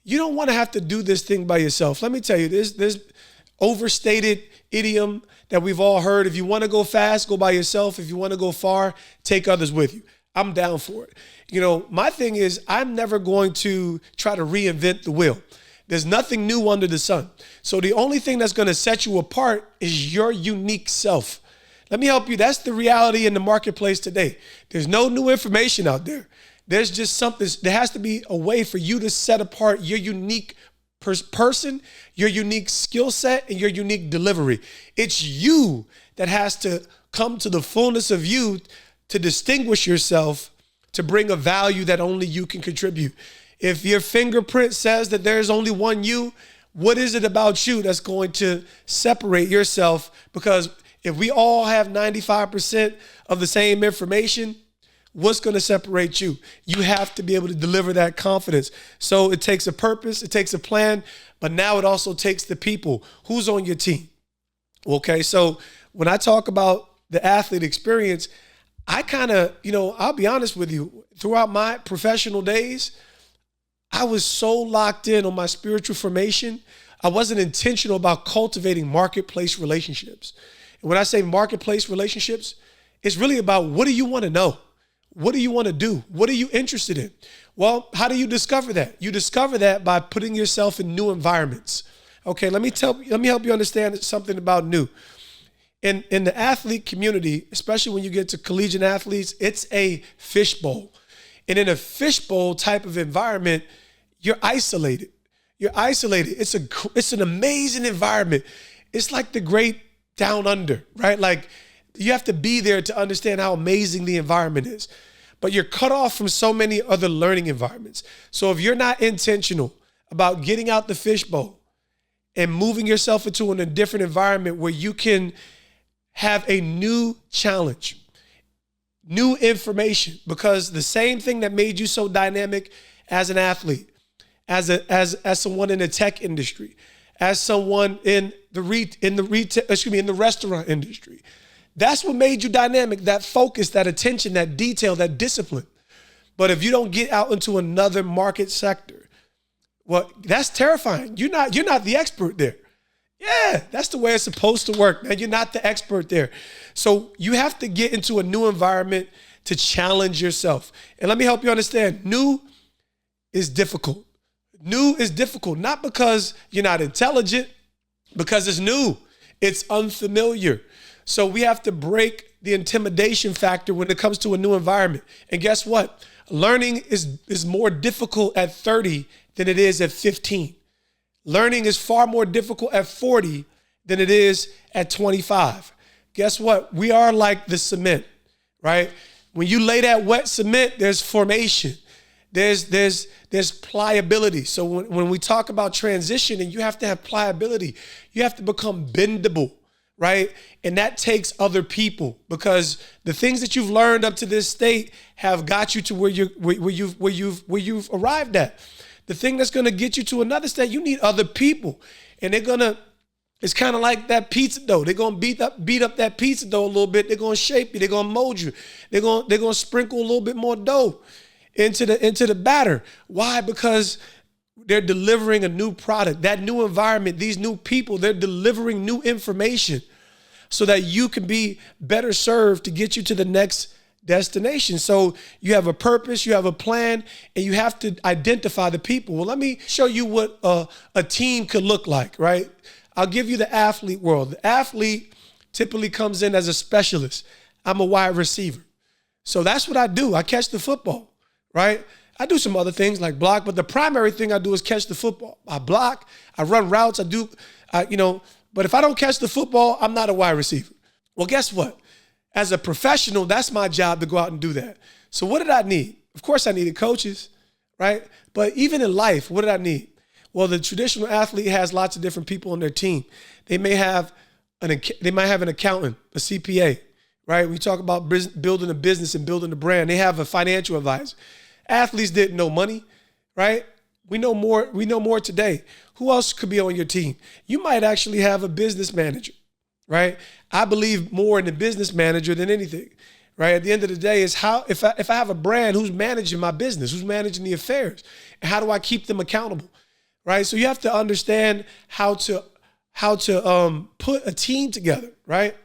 You don't want to have to do this thing by yourself. Let me tell you, this overstated idiom that we've all heard. If you want to go fast, go by yourself. If you want to go far, take others with you. I'm down for it. My thing is, I'm never going to try to reinvent the wheel. There's nothing new under the sun. So the only thing that's going to set you apart is your unique self. Let me help you. That's the reality in the marketplace today. There's no new information out there. There's just something. There has to be a way for you to set apart your unique person, your unique skill set, and your unique delivery. It's you that has to come to the fullness of you to distinguish yourself, to bring a value that only you can contribute. If your fingerprint says that there's only one you, what is it about you that's going to separate yourself? Because if we all have 95% of the same information, what's going to separate you? You have to be able to deliver that confidence. So it takes a purpose, it takes a plan, but now it also takes the people. Who's on your team? Okay, so when I talk about the athlete experience, I kind of, I'll be honest with you, throughout my professional days, I was so locked in on my spiritual formation, I wasn't intentional about cultivating marketplace relationships. And when I say marketplace relationships, it's really about, what do you want to know? What do you want to do? What are you interested in? Well, how do you discover that? You discover that by putting yourself in new environments. Okay, let me help you understand something about new. In the athlete community, especially when you get to collegiate athletes, it's a fishbowl. And in a fishbowl type of environment, you're isolated. It's an amazing environment. It's like the great down under, right? Like, you have to be there to understand how amazing the environment is. But you're cut off from so many other learning environments. So if you're not intentional about getting out the fishbowl and moving yourself into a different environment where you can have a new challenge, new information, because the same thing that made you so dynamic as an athlete, as someone in the tech industry, as someone in the restaurant industry, that's what made you dynamic, that focus, that attention, that detail, that discipline. But if you don't get out into another market sector, well, that's terrifying. You're not the expert there. Yeah, that's the way it's supposed to work, man. You're not the expert there. So you have to get into a new environment to challenge yourself. And let me help you understand, new is difficult. New is difficult, not because you're not intelligent, because it's new. It's unfamiliar. So we have to break the intimidation factor when it comes to a new environment. And guess what? Learning is more difficult at 30 than it is at 15. Learning is far more difficult at 40 than it is at 25. Guess what? We are like the cement, right? When you lay that wet cement, there's formation. There's pliability. So when we talk about transitioning, you have to have pliability. You have to become bendable, right? And that takes other people, because the things that you've learned up to this state have got you to where you've arrived at. The thing that's going to get you to another state, you need other people. And it's kind of like that pizza dough. They're going to beat up that pizza dough a little bit. They're going to shape you. They're going to mold you. They're going to sprinkle a little bit more dough into the batter. Why? Because they're delivering a new product. That new environment, these new people, they're delivering new information so that you can be better served to get you to the next destination. So you have a purpose, you have a plan, and you have to identify the people. Well, let me show you what a team could look like, right? I'll give you the athlete world. The athlete typically comes in as a specialist. I'm a wide receiver. So that's what I do. I catch the football, right? I do some other things like block, but the primary thing I do is catch the football. I block, I run routes, but if I don't catch the football, I'm not a wide receiver. Well, guess what? As a professional, that's my job to go out and do that. So what did I need? Of course I needed coaches, right? But even in life, what did I need? Well, the traditional athlete has lots of different people on their team. They might have an accountant, a CPA, right? We talk about building a business and building a brand. They have a financial advisor. Athletes didn't know money, right? We know more today. Who else could be on your team? You might actually have a business manager, right? I believe more in the business manager than anything, right? At the end of the day, is how if I have a brand, who's managing my business, who's managing the affairs, and how do I keep them accountable? right? So you have to understand how to put a team together, right?